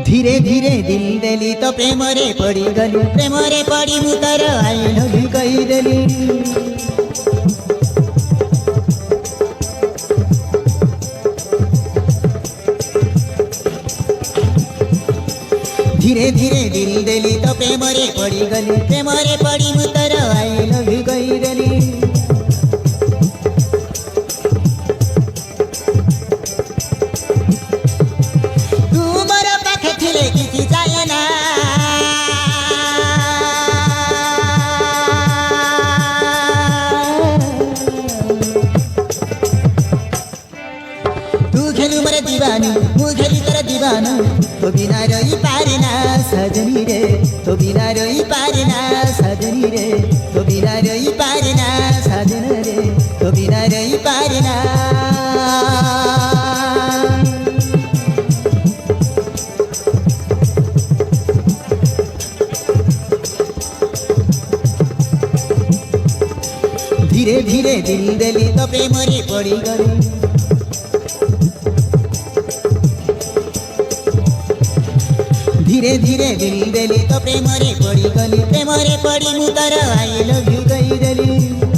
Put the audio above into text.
धीरे धीरे दिल देली तो प्रेम रे पड़ी गली, प्रेम रे पड़ी मु तार आई लव यू कही देली। धीरे धीरे दिल देली तो प्रेम रे पड़ी गली, प्रेम रे पड़ी मु तार आई लव यू कही देली। दीवानी मु खेली तर दीवाना, तो बिना रही पारना सजनी रे, तो बिना रही पारना सजनी रे, तो बिना रही पारना सजन रे, तो बिना रही पारना। धीरे धीरे दिल देली तो प्रेम रे पड़ी गली, धीरे धीरे दिल देली तो प्रेम रे पड़ी गली, प्रेम रे पड़ी मु तार आई लव यू कही देली।